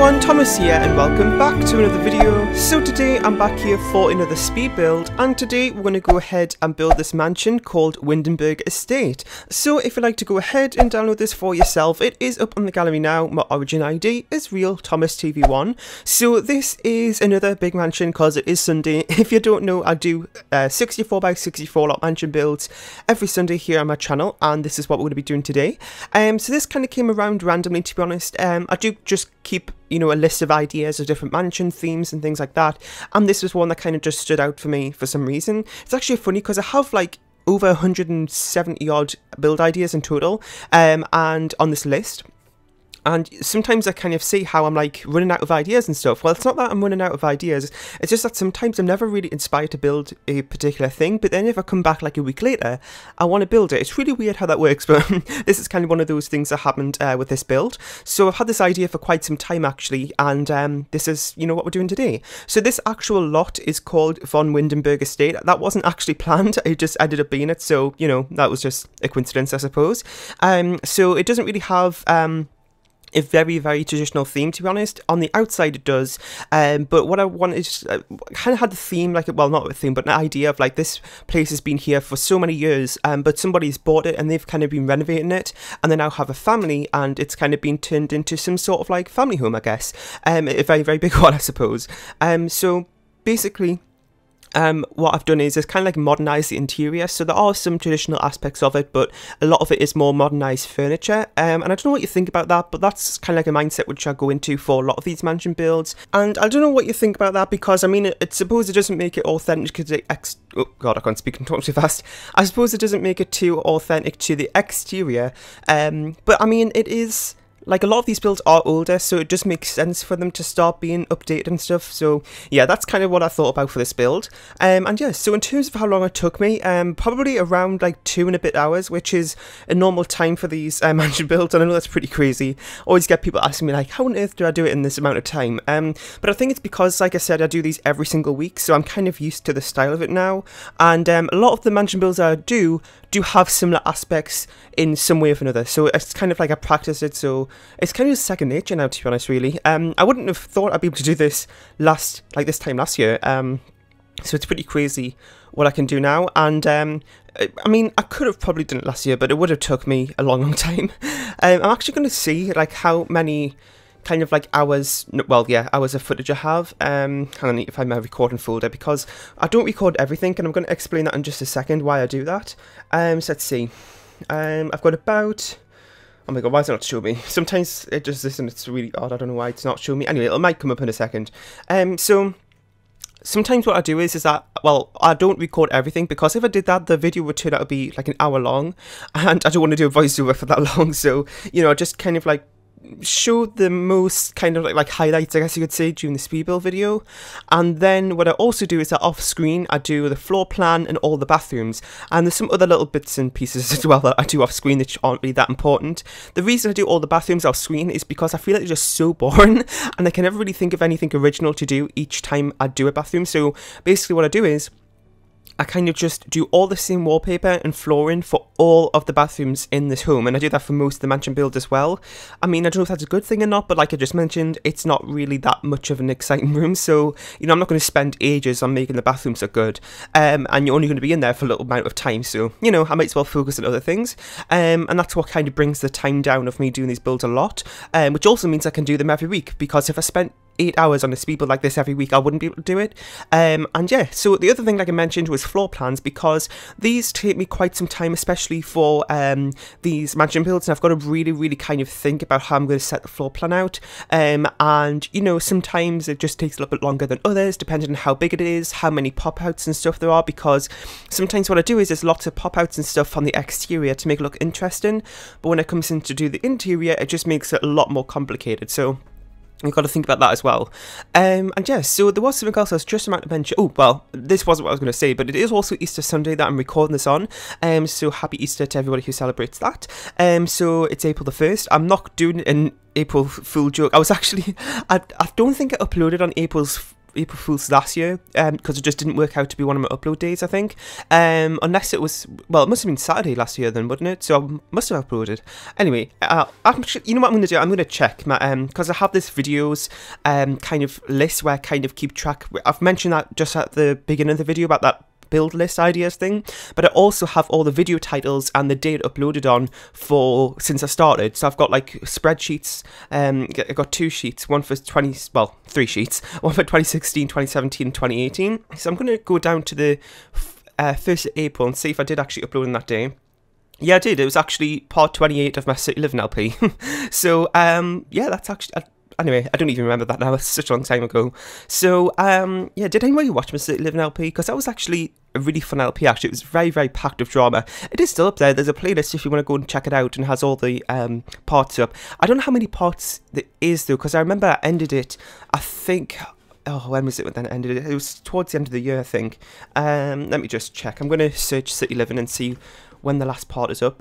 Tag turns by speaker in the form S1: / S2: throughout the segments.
S1: everyone, Thomas here and welcome back to another video. So today I'm back here for another speed build, and today we're going to go ahead and build this mansion called Windenburg Estate. So if you'd like to go ahead and download this for yourself, it is up on the gallery now. My origin ID is real Thomas TV1. So this is another big mansion because it is Sunday. If you don't know, I do 64 by 64 lot mansion builds every Sunday here on my channel, and this is what we're going to be doing today. So this kind of came around randomly, to be honest. I do just keep, you know, a list of ideas of different mansion themes and things like that, and this was one that kind of just stood out for me for some reason. It's actually funny because I have like over 170 odd build ideas in total, and on this list. And sometimes I kind of see how I'm like running out of ideas and stuff. Well, it's not that I'm running out of ideas, it's just that sometimes I'm never really inspired to build a particular thing, but then if I come back like a week later, I want to build it. It's really weird how that works, but this is kind of one of those things that happened with this build. So I've had this idea for quite some time actually, and this is, you know, what we're doing today. So this actual lot is called Von Windenburg Estate. That wasn't actually planned, it just ended up being it, so, you know, that was just a coincidence, I suppose. So it doesn't really have a very traditional theme, to be honest. On the outside it does, but what I want is kind of had the theme, like, well, not a theme, but an idea of like this place has been here for so many years, but somebody's bought it and they've kind of been renovating it, and they now have a family, and it's kind of been turned into some sort of like family home, I guess. A very big one, I suppose. So basically, what I've done is kind of like modernise the interior. So there are some traditional aspects of it, but a lot of it is more modernised furniture, and I don't know what you think about that, but that's kind of like a mindset which I go into for a lot of these mansion builds. And I don't know what you think about that, because I mean, I suppose it doesn't make it authentic to the oh god, I can't speak and talk too fast. I suppose it doesn't make it too authentic to the exterior, but I mean, it is, like, a lot of these builds are older, so it just makes sense for them to start being updated and stuff. So yeah, that's kind of what I thought about for this build. And yeah, so in terms of how long it took me, probably around like 2 and a bit hours, which is a normal time for these mansion builds, and I know that's pretty crazy. Always get people asking me like, how on earth do I do it in this amount of time? But I think it's because, like I said, I do these every single week, so I'm kind of used to the style of it now, and a lot of the mansion builds I do have similar aspects in some way or another, so it's kind of like I practice it, so it's kind of second nature now, to be honest, really. I wouldn't have thought I'd be able to do this this time last year, so it's pretty crazy what I can do now. And I mean, I could have probably done it last year, but it would have took me a long time. I'm actually going to see like how many kind of like hours of footage I have. Hang on, I need to find my recording folder, because I don't record everything, and I'm going to explain that in just a second why I do that. So let's see, I've got about, oh my god, why is it not showing me? Sometimes it just is, and it's really odd. I don't know why it's not showing me. Anyway, it might come up in a second. So sometimes what I do is that, well, I don't record everything, because if I did that, the video would turn out to be like an hour long, and I don't want to do a voiceover for that long. So, you know, I just kind of like show the most kind of like highlights, I guess you could say, during the speed build video. And then what I also do is that off screen I do the floor plan and all the bathrooms, and there's some other little bits and pieces as well that I do off screen that aren't really that important. The reason I do all the bathrooms off screen is because I feel like they're just so boring, and I can never really think of anything original to do each time I do a bathroom. So basically what I do is I kind of just do all the same wallpaper and flooring for all of the bathrooms in this home, and I do that for most of the mansion builds as well. I mean, I don't know if that's a good thing or not, but like I just mentioned, it's not really that much of an exciting room, so, you know, I'm not going to spend ages on making the bathrooms look good, and you're only going to be in there for a little amount of time, so, you know, I might as well focus on other things, and that's what kind of brings the time down of me doing these builds a lot, which also means I can do them every week, because if I spent 8 hours on a speed build like this every week, I wouldn't be able to do it. And yeah, so the other thing, like I mentioned, was floor plans, because these take me quite some time, especially for these mansion builds, and I've got to really kind of think about how I'm going to set the floor plan out, and, you know, sometimes it just takes a little bit longer than others, depending on how big it is, how many pop-outs and stuff there are, because sometimes what I do is there's lots of pop-outs and stuff on the exterior to make it look interesting, but when it comes in to do the interior, it just makes it a lot more complicated, so we've got to think about that as well. And yeah, so there was something else I was just about to mention. Oh, well, this wasn't what I was going to say, but it is also Easter Sunday that I'm recording this on. So happy Easter to everybody who celebrates that. So it's April the 1st. I'm not doing an April Fool joke. I was actually, I don't think I uploaded on April's April Fool's last year, because it just didn't work out to be one of my upload days, I think. Unless it was, well, it must have been Saturday last year then, wouldn't it? So I must have uploaded. Anyway, you know what I'm going to do? I'm going to check my, because I have this videos kind of list where I kind of keep track. I've mentioned that just at the beginning of the video about that build list ideas thing, but I also have all the video titles and the date uploaded on for since I started. So I've got like spreadsheets. I got 2 sheets, one for 3 sheets, one for 2016, 2017, and 2018. So I'm going to go down to the 1st of April and see if I did actually upload on that day. Yeah, I did. It was actually part 28 of my City Living LP. So yeah, that's actually. Anyway, I don't even remember that now, it's such a long time ago. So, yeah, did anybody watch my City Living LP? Because that was actually a really fun LP, actually. It was very, very packed of drama. It is still up there. There's a playlist if you want to go and check it out, and has all the parts up. I don't know how many parts there is, though, because I remember I ended it, I think. Oh, when was it when I ended it? It was towards the end of the year, I think. Let me just check. I'm going to search City Living and see when the last part is up.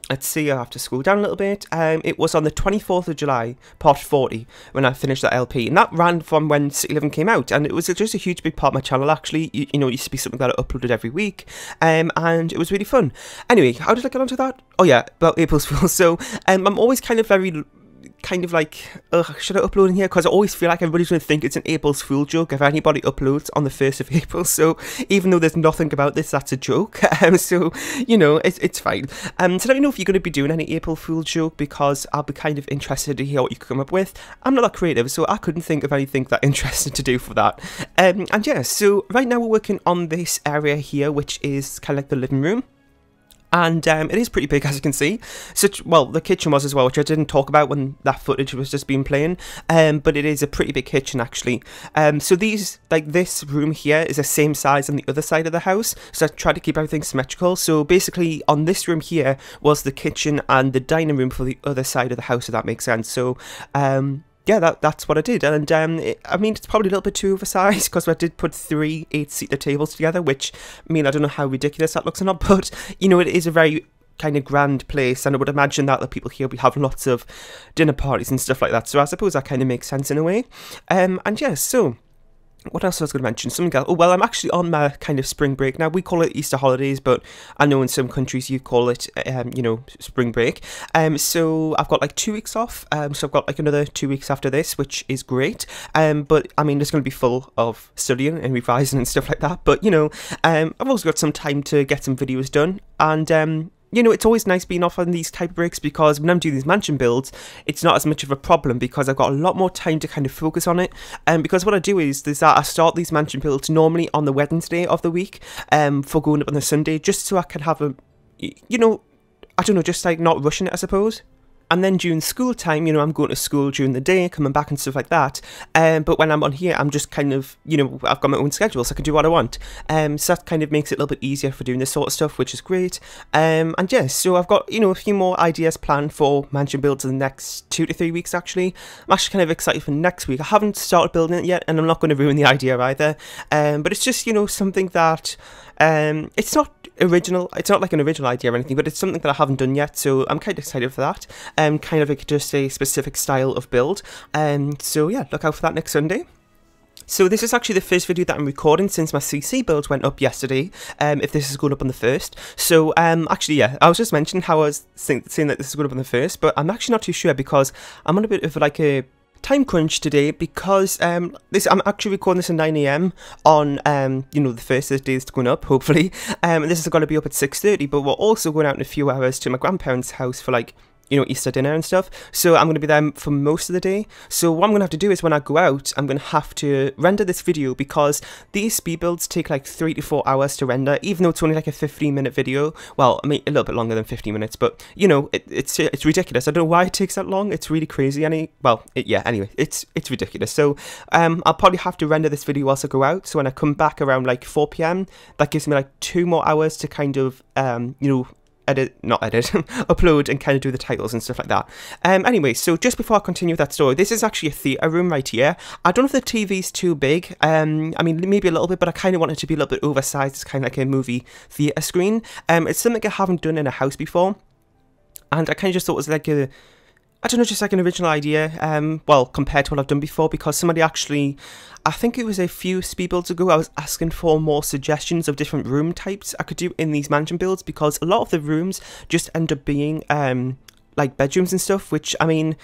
S1: Let's see, I have to scroll down a little bit. It was on the 24th of July, part 40, when I finished that LP. And that ran from when City Living came out. And it was just a huge big part of my channel, actually. You know, it used to be something that I uploaded every week. And it was really fun. Anyway, how did I get onto that? Oh yeah, about April's Fool. So, I'm always kind of very like, should I upload in here? Because I always feel like everybody's going to think it's an April's Fool joke if anybody uploads on the 1st of April. So even though there's nothing about this, that's a joke. So, you know, it's fine. So let me know if you're going to be doing any April Fool joke, because I'll be kind of interested to hear what you come up with. I'm not that creative, so I couldn't think of anything that interesting to do for that. And yeah, so right now we're working on this area here, which is kind of like the living room. And it is pretty big, as you can see. So, well, the kitchen was as well, which I didn't talk about when that footage was just being playing. But it is a pretty big kitchen, actually. So these, like this room here, is the same size on the other side of the house. So I tried to keep everything symmetrical. So basically, on this room here was the kitchen and the dining room for the other side of the house, if that makes sense. So, yeah, that's what I did. And I mean, it's probably a little bit too oversized, because I did put 3 8-seater tables together, which, I mean, I don't know how ridiculous that looks or not, but, you know, it is a very kind of grand place, and I would imagine that the people here will have lots of dinner parties and stuff like that. So I suppose that kind of makes sense in a way. And yeah, so what else was I going to mention? Something else. Oh, well, I'm actually on my kind of spring break now. We call it Easter holidays, but I know in some countries you call it, you know, spring break. So I've got like 2 weeks off. So I've got like another 2 weeks after this, which is great. But I mean, it's going to be full of studying and revising and stuff like that. But, you know, I've also got some time to get some videos done. And, you know, it's always nice being off on these type of breaks, because when I'm doing these mansion builds, it's not as much of a problem, because I've got a lot more time to kind of focus on it. Because what I do is that I start these mansion builds normally on the Wednesday of the week, for going up on the Sunday, just so I can have a, you know, I don't know, just like not rushing it, I suppose. And then during school time, you know, I'm going to school during the day, coming back and stuff like that. But when I'm on here, I'm just kind of, you know, I've got my own schedule, so I can do what I want. So that kind of makes it a little bit easier for doing this sort of stuff, which is great. And yeah, so I've got, you know, a few more ideas planned for mansion builds in the next 2 to 3 weeks, actually. I'm actually kind of excited for next week. I haven't started building it yet, and I'm not going to ruin the idea either. But it's just, you know, something that, it's not original, it's not like an original idea or anything, but it's something that I haven't done yet, so I'm kind of excited for that. Kind of like just a specific style of build. So yeah, look out for that next Sunday. So this is actually the first video that I'm recording since my CC build went up yesterday, if this is going up on the 1st. So actually, yeah, I was just mentioning how I was saying that this is going up on the 1st, but I'm actually not too sure, because I'm on a bit of like a time crunch today, because I'm actually recording this at 9 AM on you know, the first of the days going up, hopefully. And this is going to be up at 6:30, but we're also going out in a few hours to my grandparents' house for like, you know, Easter dinner and stuff. So I'm going to be there for most of the day. So what I'm going to have to do is when I go out, I'm going to have to render this video, because these speed builds take like 3 to 4 hours to render, even though it's only like a 15-minute video. Well, I mean, a little bit longer than 15 minutes, but you know, it's ridiculous. I don't know why it takes that long. It's really crazy. Yeah, anyway, it's ridiculous. So I'll probably have to render this video whilst I go out. So when I come back around like 4 PM, that gives me like 2 more hours to kind of, you know, upload and kind of do the titles and stuff like that. Anyway, so just before I continue with that story, this is actually a theatre room right here. I don't know if the TV's too big. I mean, maybe a little bit, but I kind of want it to be a little bit oversized. It's kind of like a movie theatre screen. It's something I haven't done in a house before, and I kind of just thought it was like a I don't know, just like an original idea, well, compared to what I've done before, because somebody actually, I think it was a few speed builds ago, I was asking for more suggestions of different room types I could do in these mansion builds, because a lot of the rooms just end up being, like bedrooms and stuff, which, I mean,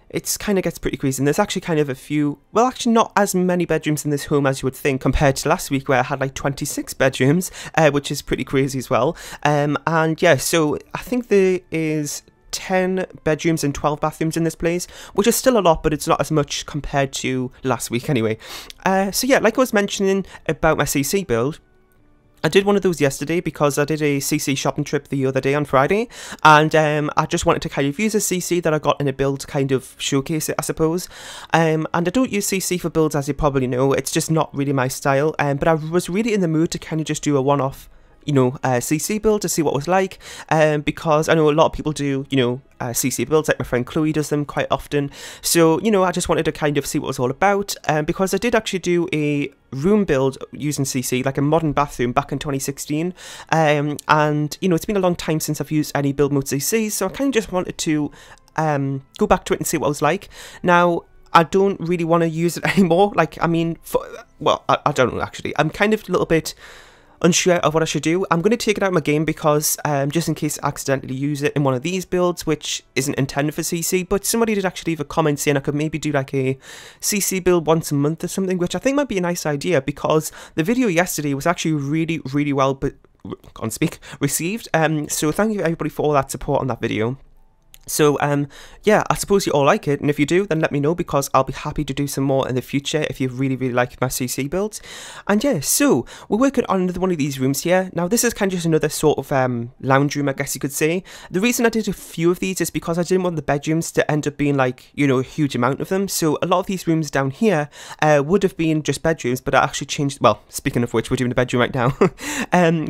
S1: it's kind of gets pretty crazy, and there's actually kind of a few, well, actually not as many bedrooms in this home as you would think, compared to last week where I had like 26 bedrooms, which is pretty crazy as well, and yeah, so I think there is 10 bedrooms and 12 bathrooms in this place, which is still a lot, but it's not as much compared to last week anyway. So yeah, like I was mentioning about my CC build, I did one of those yesterday because I did a CC shopping trip the other day on Friday, and I just wanted to kind of use a CC that I got in a build to kind of showcase it, I suppose. And I don't use CC for builds, as you probably know, it's just not really my style, but I was really in the mood to kind of just do a one-off, you know, CC build to see what it was like, because I know a lot of people do, you know, CC builds, like my friend Chloe does them quite often, so, you know, I just wanted to kind of see what it was all about, because I did actually do a room build using CC, like a modern bathroom, back in 2016, and, you know, it's been a long time since I've used any build mode CC, so I kind of just wanted to go back to it and see what it was like. Now, I don't really want to use it anymore, like, I mean, well, I don't know, actually, I'm kind of a little bit unsure of what I should do. I'm going to take it out of my game because just in case I accidentally use it in one of these builds, which isn't intended for CC, but somebody did actually leave a comment saying I could maybe do like a CC build once a month or something, which I think might be a nice idea, because the video yesterday was actually really well received, so thank you everybody for all that support on that video. So, yeah, I suppose you all like it, and if you do, then let me know, because I'll be happy to do some more in the future if you really like my CC builds. And yeah, so, we're working on another one of these rooms here. Now, this is kind of just another sort of lounge room, I guess you could say. The reason I did a few of these is because I didn't want the bedrooms to end up being like, you know, a huge amount of them. So, a lot of these rooms down here would have been just bedrooms, but I actually changed, well, speaking of which, we're doing a bedroom right now.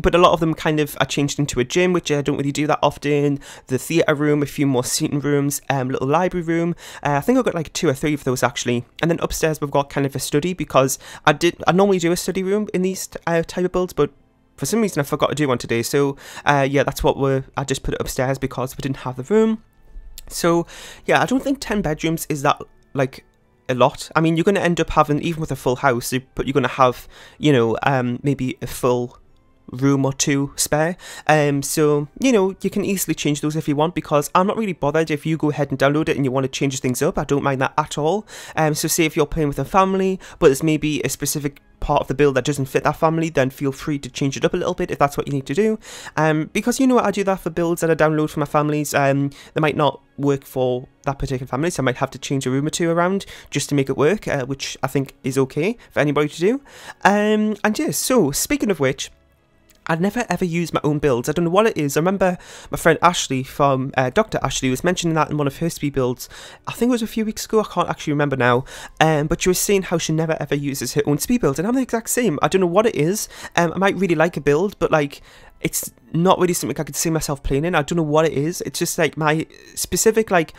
S1: But a lot of them kind of, I changed into a gym, which I don't really do that often. The theatre room, a few more seating rooms, little library room. I think I've got like 2 or 3 of those actually, and then upstairs we've got kind of a study, because I normally do a study room in these type of builds, but for some reason I forgot to do one today. So yeah, that's what I just put it upstairs because we didn't have the room. So yeah, I don't think 10 bedrooms is that like a lot. I mean, you're going to end up having, even with a full house, but you're going to have, you know, maybe a full room or 2 spare, so, you know, you can easily change those if you want, because I'm not really bothered if you go ahead and download it and you want to change things up. I don't mind that at all. So say if you're playing with a family, but there's maybe a specific part of the build that doesn't fit that family, then feel free to change it up a little bit if that's what you need to do, because, you know, I do that for builds that I download for my families. They might not work for that particular family, so I might have to change a room or 2 around just to make it work, which I think is okay for anybody to do. And yeah, so speaking of which, I'd never ever use my own builds. I don't know what it is. I remember my friend Ashley from Dr. Ashley was mentioning that in one of her speed builds. I think it was a few weeks ago. I can't actually remember now. But she was saying how she never ever uses her own speed build, and I'm the exact same. I don't know what it is. I might really like a build, but like, it's not really something I could see myself playing in. I don't know what it is. It's just like my specific like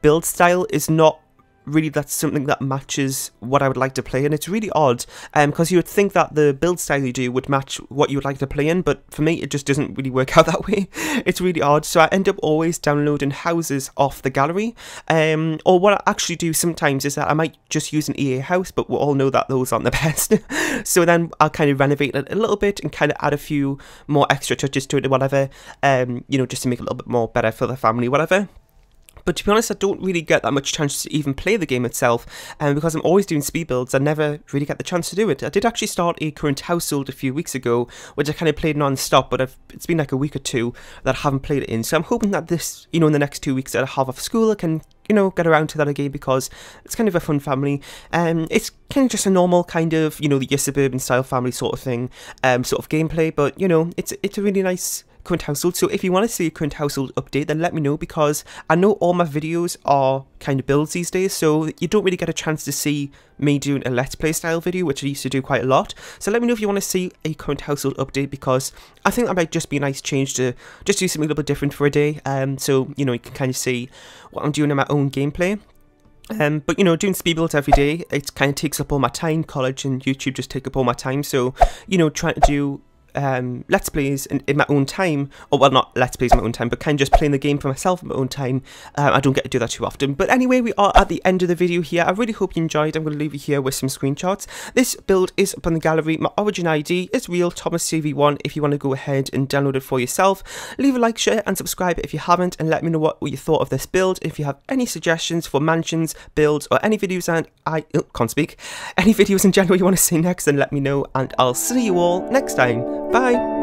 S1: build style is not really that's something that matches what I would like to play in. It's really odd, because you would think that the build style you do would match what you would like to play in, but for me it just doesn't really work out that way. It's really odd, so I end up always downloading houses off the gallery, or what I actually do sometimes is that I might just use an EA house, but we all know that those aren't the best. So then I'll kind of renovate it a little bit and kind of add a few more extra touches to it or whatever, you know, just to make it a little bit more better for the family, whatever. But to be honest, I don't really get that much chance to even play the game itself, and because I'm always doing speed builds, I never really get the chance to do it. I did actually start a current household a few weeks ago, which I kind of played non-stop, but it's been like a week or 2 that I haven't played it in, so I'm hoping that this, you know, in the next 2 weeks that I have off school, I can, you know, get around to that again, because it's kind of a fun family. It's kind of just a normal kind of, you know, your suburban style family sort of thing, sort of gameplay, but, you know, it's a really nice current household. So if you want to see a current household update, then let me know, because I know all my videos are kind of builds these days, so you don't really get a chance to see me doing a let's play style video, which I used to do quite a lot. So let me know if you want to see a current household update, because I think that might just be a nice change to just do something a little bit different for a day, so, you know, you can kind of see what I'm doing in my own gameplay. But, you know, doing speed builds every day, it kind of takes up all my time. College and YouTube just take up all my time, so, you know, trying to do Let's Plays in my own time, or well, not Let's Plays in my own time, but kind of just playing the game for myself in my own time. I don't get to do that too often. But anyway, we are at the end of the video here. I really hope you enjoyed. I'm going to leave you here with some screenshots. This build is up on the gallery. My origin ID is real Thomas CV1 if you want to go ahead and download it for yourself. Leave a like, share and subscribe if you haven't, and let me know what you thought of this build. If you have any suggestions for mansions, builds, or any videos, and any videos in general you want to see next, then let me know, and I'll see you all next time. Bye!